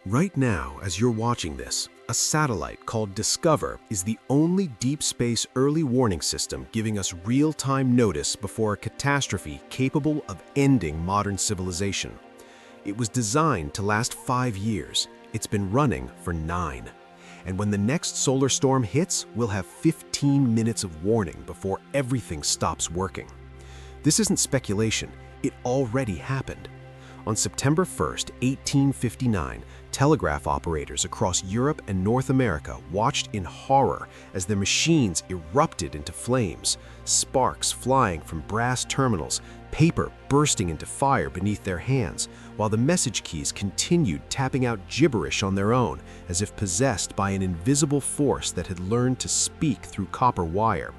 Right now, as you're watching this, a satellite called Discover is the only deep space early warning system giving us real-time notice before a catastrophe capable of ending modern civilization. It was designed to last 5 years. It's been running for 9. And when the next solar storm hits, we'll have 15 minutes of warning before everything stops working. This isn't speculation. It already happened. On September 1st, 1859, telegraph operators across Europe and North America watched in horror as their machines erupted into flames, sparks flying from brass terminals, paper bursting into fire beneath their hands, while the message keys continued tapping out gibberish on their own, as if possessed by an invisible force that had learned to speak through copper wire.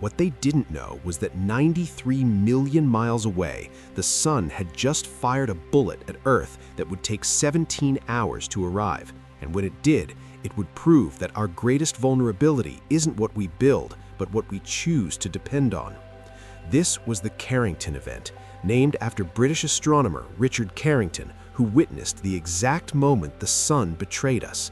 What they didn't know was that 93 million miles away, the sun had just fired a bullet at Earth that would take 17 hours to arrive. And when it did, it would prove that our greatest vulnerability isn't what we build, but what we choose to depend on. This was the Carrington Event, named after British astronomer Richard Carrington, who witnessed the exact moment the sun betrayed us.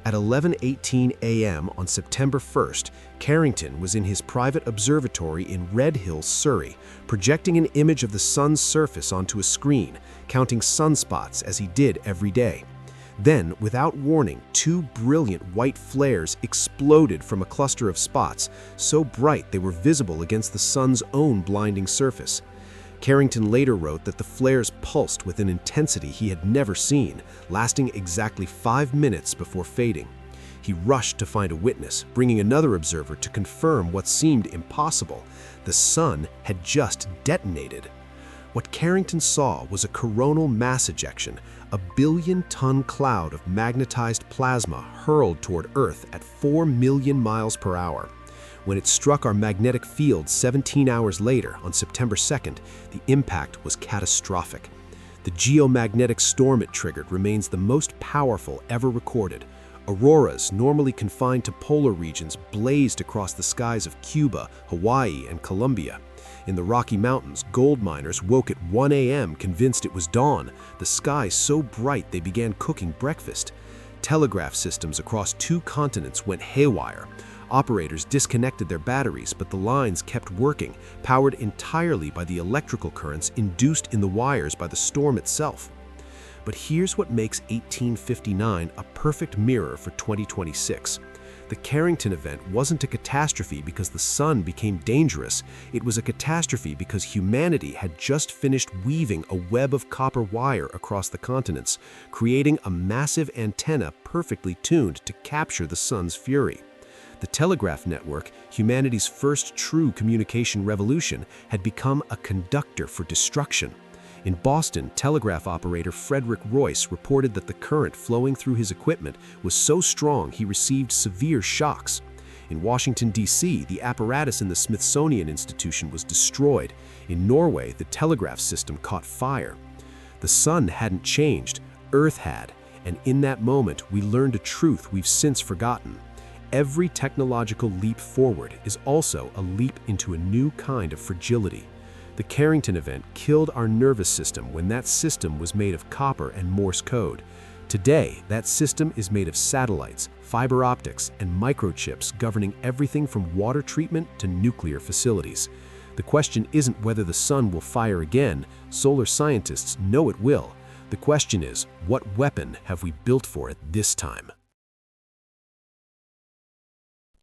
At 11:18 a.m. on September 1st, Carrington was in his private observatory in Red Hill, Surrey, projecting an image of the sun's surface onto a screen, counting sunspots as he did every day. Then, without warning, 2 brilliant white flares exploded from a cluster of spots, so bright they were visible against the sun's own blinding surface. Carrington later wrote that the flares pulsed with an intensity he had never seen, lasting exactly 5 minutes before fading. He rushed to find a witness, bringing another observer to confirm what seemed impossible. The sun had just detonated. What Carrington saw was a coronal mass ejection, a billion-ton cloud of magnetized plasma hurled toward Earth at 4 million miles per hour. When it struck our magnetic field 17 hours later, on September 2nd, the impact was catastrophic. The geomagnetic storm it triggered remains the most powerful ever recorded. Auroras, normally confined to polar regions, blazed across the skies of Cuba, Hawaii, and Colombia. In the Rocky Mountains, gold miners woke at 1 a.m. convinced it was dawn, the sky so bright they began cooking breakfast. Telegraph systems across 2 continents went haywire. Operators disconnected their batteries, but the lines kept working, powered entirely by the electrical currents induced in the wires by the storm itself. But here's what makes 1859 a perfect mirror for 2026. The Carrington Event wasn't a catastrophe because the sun became dangerous. It was a catastrophe because humanity had just finished weaving a web of copper wire across the continents, creating a massive antenna perfectly tuned to capture the sun's fury. The telegraph network, humanity's first true communication revolution, had become a conductor for destruction. In Boston, telegraph operator Frederick Royce reported that the current flowing through his equipment was so strong he received severe shocks. In Washington, D.C., the apparatus in the Smithsonian Institution was destroyed. In Norway, the telegraph system caught fire. The sun hadn't changed, Earth had, and in that moment we learned a truth we've since forgotten. Every technological leap forward is also a leap into a new kind of fragility. The Carrington Event killed our nervous system when that system was made of copper and Morse code. Today, that system is made of satellites, fiber optics, and microchips governing everything from water treatment to nuclear facilities. The question isn't whether the sun will fire again. Solar scientists know it will. The question is, what weapon have we built for it this time?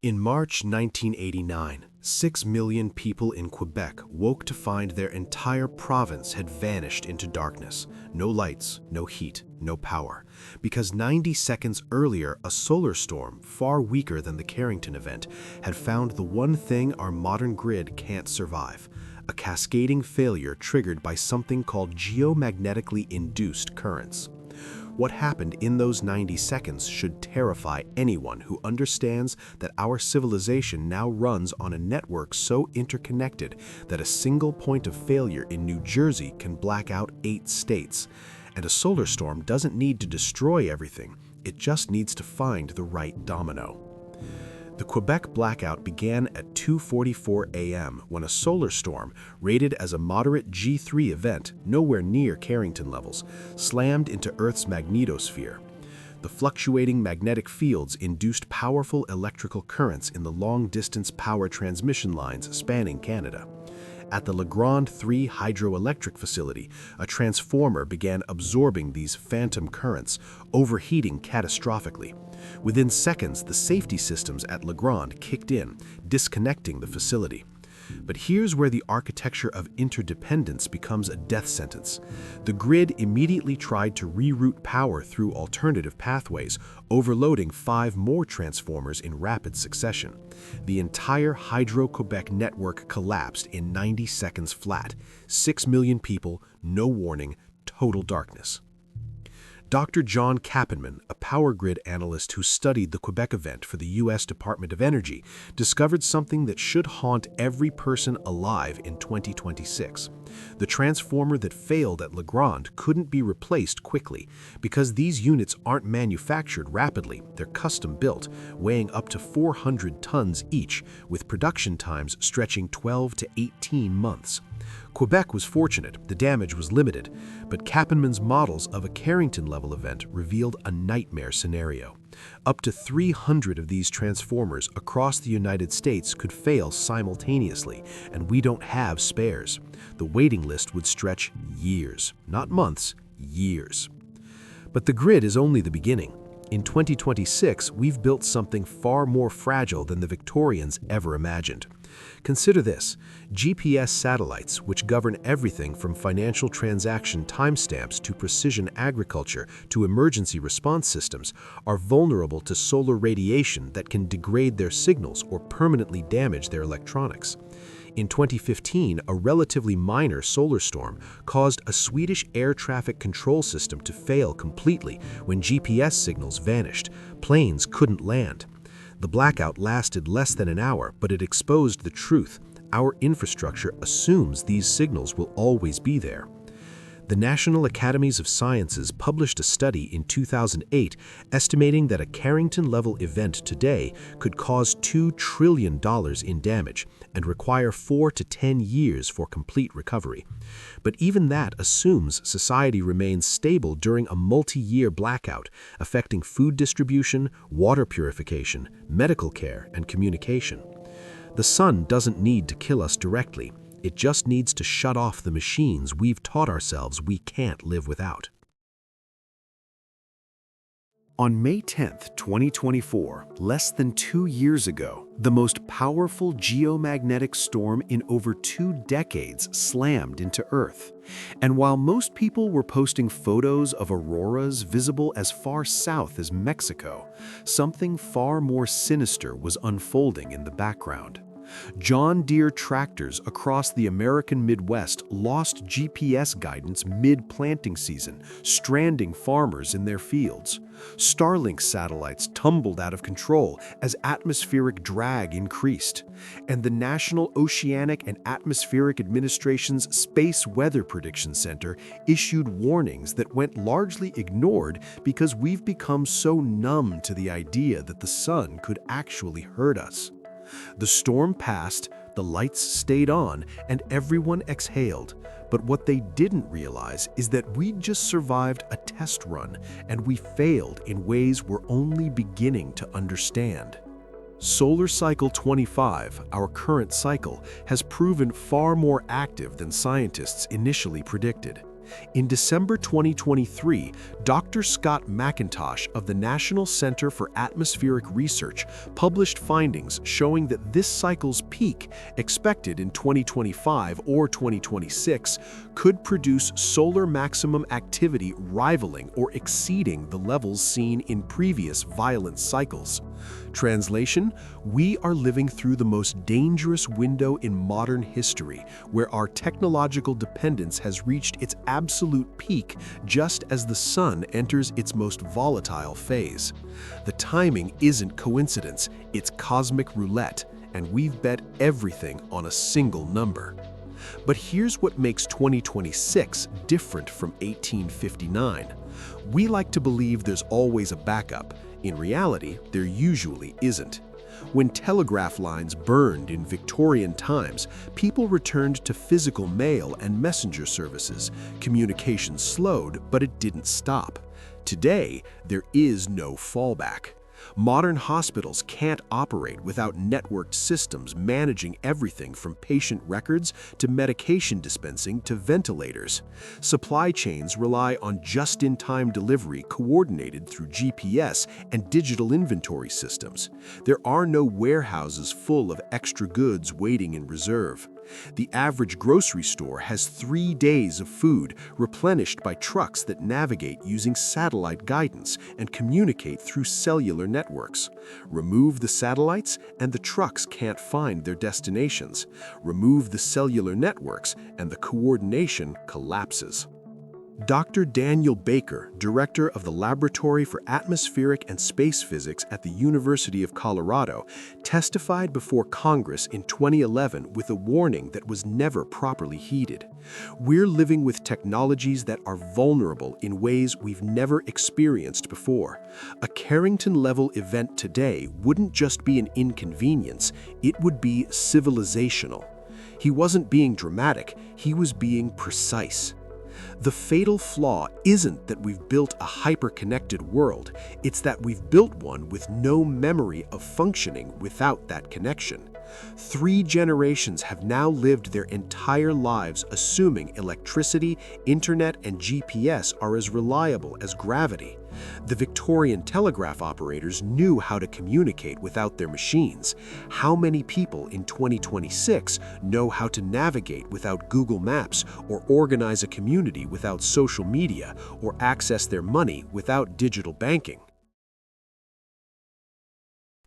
In March 1989, 6 million people in Quebec woke to find their entire province had vanished into darkness. No lights, no heat, no power. Because 90 seconds earlier, a solar storm, far weaker than the Carrington Event, had found the one thing our modern grid can't survive: a cascading failure triggered by something called geomagnetically induced currents. What happened in those 90 seconds should terrify anyone who understands that our civilization now runs on a network so interconnected that a single point of failure in New Jersey can black out 8 states. And a solar storm doesn't need to destroy everything, it just needs to find the right domino. The Quebec blackout began at 2:44 a.m. when a solar storm, rated as a moderate G3 event, nowhere near Carrington levels, slammed into Earth's magnetosphere. The fluctuating magnetic fields induced powerful electrical currents in the long-distance power transmission lines spanning Canada. At the Legrand 3 hydroelectric facility, a transformer began absorbing these phantom currents, overheating catastrophically. Within seconds, the safety systems at Legrand kicked in, disconnecting the facility. But here's where the architecture of interdependence becomes a death sentence. The grid immediately tried to reroute power through alternative pathways, overloading 5 more transformers in rapid succession. The entire Hydro-Quebec network collapsed in 90 seconds flat. 6 million people, no warning, total darkness. Dr. John Kappenman, a power grid analyst who studied the Quebec event for the U.S. Department of Energy, discovered something that should haunt every person alive in 2026. The transformer that failed at Legrand couldn't be replaced quickly because these units aren't manufactured rapidly. They're custom-built, weighing up to 400 tons each, with production times stretching 12 to 18 months. Quebec was fortunate, the damage was limited, but Kappenman's models of a Carrington-level event revealed a nightmare scenario. Up to 300 of these transformers across the United States could fail simultaneously, and we don't have spares. The waiting list would stretch years, not months, years. But the grid is only the beginning. In 2026, we've built something far more fragile than the Victorians ever imagined. Consider this: GPS satellites, which govern everything from financial transaction timestamps to precision agriculture to emergency response systems, are vulnerable to solar radiation that can degrade their signals or permanently damage their electronics. In 2015, a relatively minor solar storm caused a Swedish air traffic control system to fail completely when GPS signals vanished. Planes couldn't land. The blackout lasted less than an hour, but it exposed the truth. Our infrastructure assumes these signals will always be there. The National Academies of Sciences published a study in 2008 estimating that a Carrington-level event today could cause $2 trillion in damage and require 4 to 10 years for complete recovery. But even that assumes society remains stable during a multi-year blackout, affecting food distribution, water purification, medical care, and communication. The sun doesn't need to kill us directly. It just needs to shut off the machines we've taught ourselves we can't live without. On May 10, 2024, less than 2 years ago, the most powerful geomagnetic storm in over 2 decades slammed into Earth. And while most people were posting photos of auroras visible as far south as Mexico, something far more sinister was unfolding in the background. John Deere tractors across the American Midwest lost GPS guidance mid-planting season, stranding farmers in their fields. Starlink satellites tumbled out of control as atmospheric drag increased. And the National Oceanic and Atmospheric Administration's Space Weather Prediction Center issued warnings that went largely ignored because we've become so numb to the idea that the sun could actually hurt us. The storm passed, the lights stayed on, and everyone exhaled. But what they didn't realize is that we'd just survived a test run, and we failed in ways we're only beginning to understand. Solar Cycle 25, our current cycle, has proven far more active than scientists initially predicted. In December 2023, Dr. Scott McIntosh of the National Center for Atmospheric Research published findings showing that this cycle's peak, expected in 2025 or 2026, could produce solar maximum activity rivaling or exceeding the levels seen in previous violent cycles. Translation: we are living through the most dangerous window in modern history, where our technological dependence has reached its absolute peak just as the sun enters its most volatile phase. The timing isn't coincidence, it's cosmic roulette, and we've bet everything on a single number. But here's what makes 2026 different from 1859. We like to believe there's always a backup. In reality, there usually isn't. When telegraph lines burned in Victorian times, people returned to physical mail and messenger services. Communication slowed, but it didn't stop. Today, there is no fallback. Modern hospitals can't operate without networked systems managing everything from patient records to medication dispensing to ventilators. Supply chains rely on just-in-time delivery coordinated through GPS and digital inventory systems. There are no warehouses full of extra goods waiting in reserve. The average grocery store has 3 days of food replenished by trucks that navigate using satellite guidance and communicate through cellular networks. Remove the satellites and the trucks can't find their destinations. Remove the cellular networks and the coordination collapses. Dr. Daniel Baker, director of the Laboratory for Atmospheric and Space Physics at the University of Colorado, testified before Congress in 2011 with a warning that was never properly heeded. We're living with technologies that are vulnerable in ways we've never experienced before. A Carrington-level event today wouldn't just be an inconvenience, it would be civilizational. He wasn't being dramatic, he was being precise. The fatal flaw isn't that we've built a hyper-connected world, it's that we've built one with no memory of functioning without that connection. 3 generations have now lived their entire lives assuming electricity, internet, and GPS are as reliable as gravity. The Victorian telegraph operators knew how to communicate without their machines. How many people in 2026 know how to navigate without Google Maps, or organize a community without social media, or access their money without digital banking?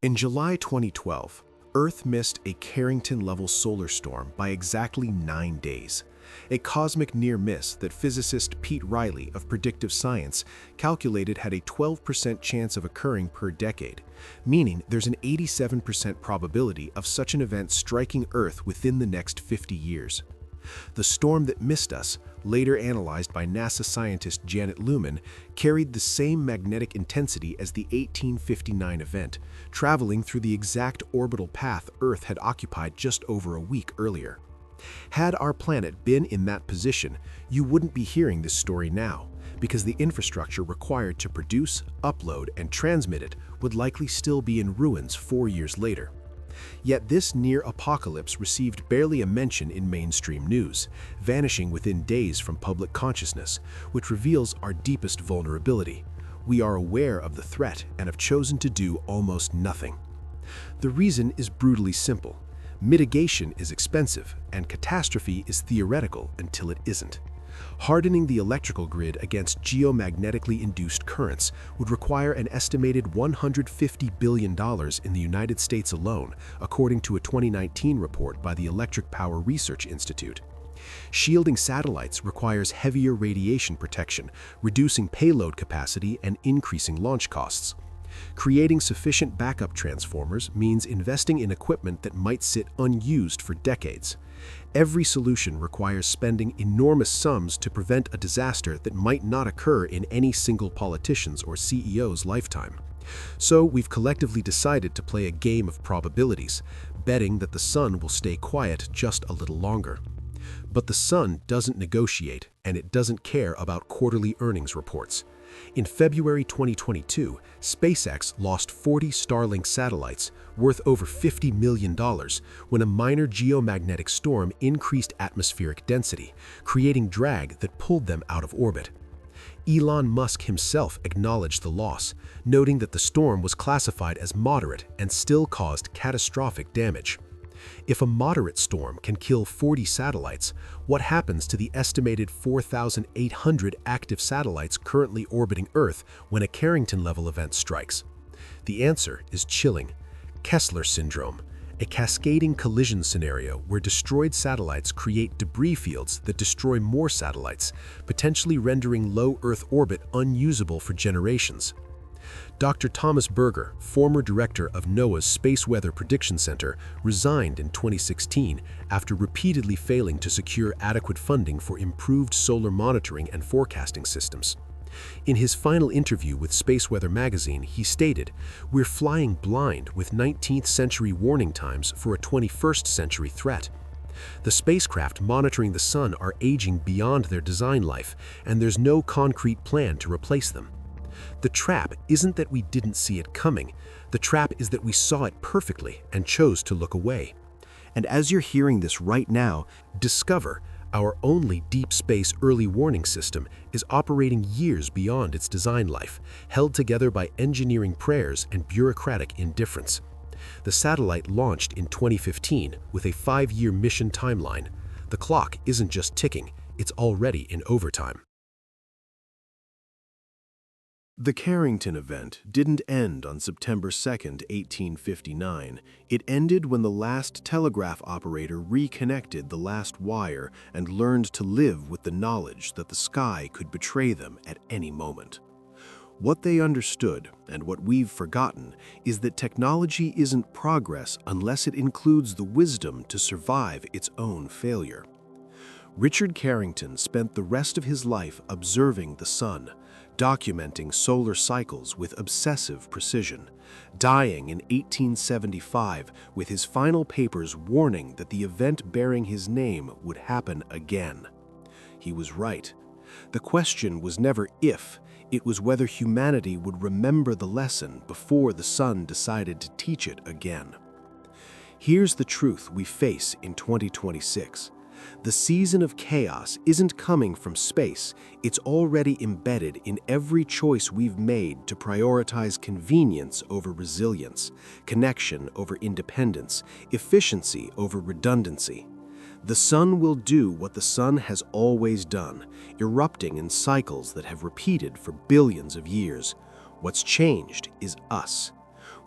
In July 2012, Earth missed a Carrington-level solar storm by exactly 9 days. A cosmic near-miss that physicist Pete Riley of Predictive Science calculated had a 12% chance of occurring per decade, meaning there's an 87% probability of such an event striking Earth within the next 50 years. The storm that missed us, later analyzed by NASA scientist Janet Lumen, carried the same magnetic intensity as the 1859 event, traveling through the exact orbital path Earth had occupied just over a week earlier. Had our planet been in that position, you wouldn't be hearing this story now, because the infrastructure required to produce, upload, and transmit it would likely still be in ruins 4 years later. Yet this near-apocalypse received barely a mention in mainstream news, vanishing within days from public consciousness, which reveals our deepest vulnerability. We are aware of the threat and have chosen to do almost nothing. The reason is brutally simple. Mitigation is expensive, and catastrophe is theoretical until it isn't. Hardening the electrical grid against geomagnetically induced currents would require an estimated $150 billion in the United States alone, according to a 2019 report by the Electric Power Research Institute. Shielding satellites requires heavier radiation protection, reducing payload capacity and increasing launch costs. Creating sufficient backup transformers means investing in equipment that might sit unused for decades. Every solution requires spending enormous sums to prevent a disaster that might not occur in any single politician's or CEO's lifetime. So we've collectively decided to play a game of probabilities, betting that the sun will stay quiet just a little longer. But the sun doesn't negotiate, and it doesn't care about quarterly earnings reports. In February 2022, SpaceX lost 40 Starlink satellites, worth over $50 million, when a minor geomagnetic storm increased atmospheric density, creating drag that pulled them out of orbit. Elon Musk himself acknowledged the loss, noting that the storm was classified as moderate and still caused catastrophic damage. If a moderate storm can kill 40 satellites, what happens to the estimated 4,800 active satellites currently orbiting Earth when a Carrington-level event strikes? The answer is chilling. Kessler syndrome, a cascading collision scenario where destroyed satellites create debris fields that destroy more satellites, potentially rendering low Earth orbit unusable for generations. Dr. Thomas Berger, former director of NOAA's Space Weather Prediction Center, resigned in 2016 after repeatedly failing to secure adequate funding for improved solar monitoring and forecasting systems. In his final interview with Space Weather magazine, he stated, "We're flying blind with 19th century warning times for a 21st century threat. The spacecraft monitoring the sun are aging beyond their design life, and there's no concrete plan to replace them. The trap isn't that we didn't see it coming. The trap is that we saw it perfectly and chose to look away. And as you're hearing this right now, Discover, our only deep space early warning system, is operating years beyond its design life, held together by engineering prayers and bureaucratic indifference. The satellite launched in 2015 with a 5-year mission timeline. The clock isn't just ticking, it's already in overtime. The Carrington Event didn't end on September 2, 1859. It ended when the last telegraph operator reconnected the last wire and learned to live with the knowledge that the sky could betray them at any moment. What they understood, and what we've forgotten, is that technology isn't progress unless it includes the wisdom to survive its own failure. Richard Carrington spent the rest of his life observing the sun, documenting solar cycles with obsessive precision, dying in 1875 with his final papers warning that the event bearing his name would happen again. He was right. The question was never if, it was whether humanity would remember the lesson before the sun decided to teach it again. Here's the truth we face in 2026. The season of chaos isn't coming from space, it's already embedded in every choice we've made to prioritize convenience over resilience, connection over independence, efficiency over redundancy. The sun will do what the sun has always done, erupting in cycles that have repeated for billions of years. What's changed is us.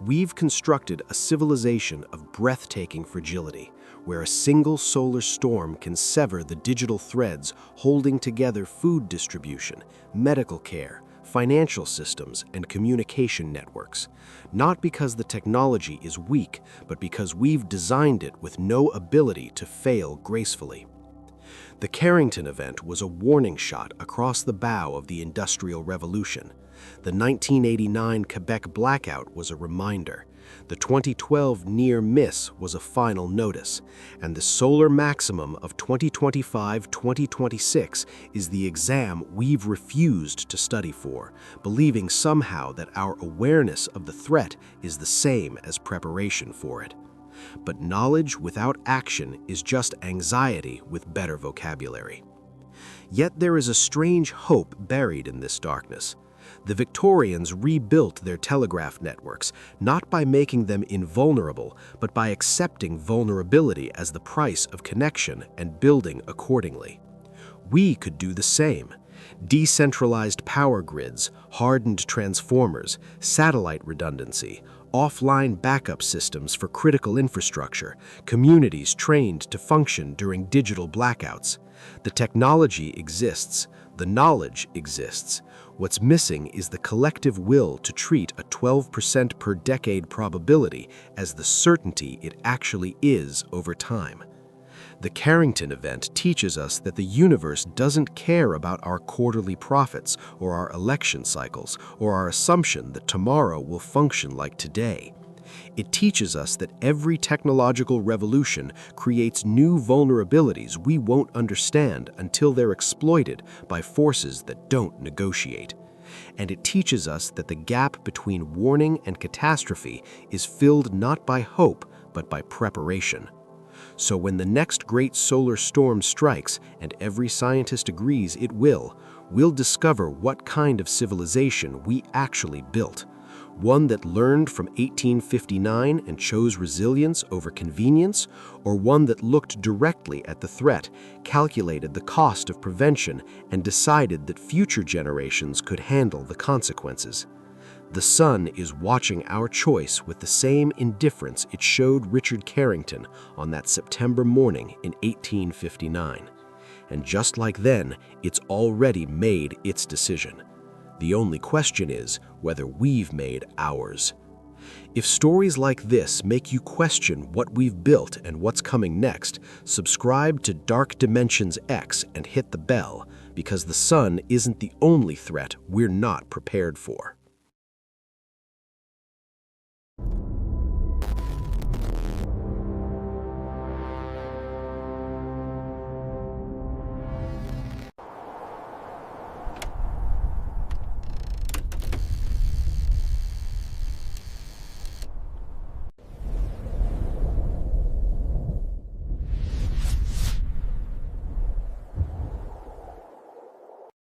We've constructed a civilization of breathtaking fragility, where a single solar storm can sever the digital threads holding together food distribution, medical care, financial systems, and communication networks. Not because the technology is weak, but because we've designed it with no ability to fail gracefully. The Carrington Event was a warning shot across the bow of the Industrial Revolution. The 1989 Quebec Blackout was a reminder. The 2012 near miss was a final notice, and the solar maximum of 2025-2026 is the exam we've refused to study for, believing somehow that our awareness of the threat is the same as preparation for it. But knowledge without action is just anxiety with better vocabulary. Yet there is a strange hope buried in this darkness. The Victorians rebuilt their telegraph networks, not by making them invulnerable, but by accepting vulnerability as the price of connection and building accordingly. We could do the same. Decentralized power grids, hardened transformers, satellite redundancy, offline backup systems for critical infrastructure, communities trained to function during digital blackouts. The technology exists, the knowledge exists. What's missing is the collective will to treat a 12% per decade probability as the certainty it actually is over time. The Carrington Event teaches us that the universe doesn't care about our quarterly profits or our election cycles or our assumption that tomorrow will function like today. It teaches us that every technological revolution creates new vulnerabilities we won't understand until they're exploited by forces that don't negotiate. And it teaches us that the gap between warning and catastrophe is filled not by hope, but by preparation. So when the next great solar storm strikes, and every scientist agrees it will, we'll discover what kind of civilization we actually built. One that learned from 1859 and chose resilience over convenience, or one that looked directly at the threat, calculated the cost of prevention, and decided that future generations could handle the consequences. The sun is watching our choice with the same indifference it showed Richard Carrington on that September morning in 1859. And just like then, it's already made its decision. The only question is whether we've made ours. If stories like this make you question what we've built and what's coming next, subscribe to Dark Dimensions X and hit the bell, because the sun isn't the only threat we're not prepared for.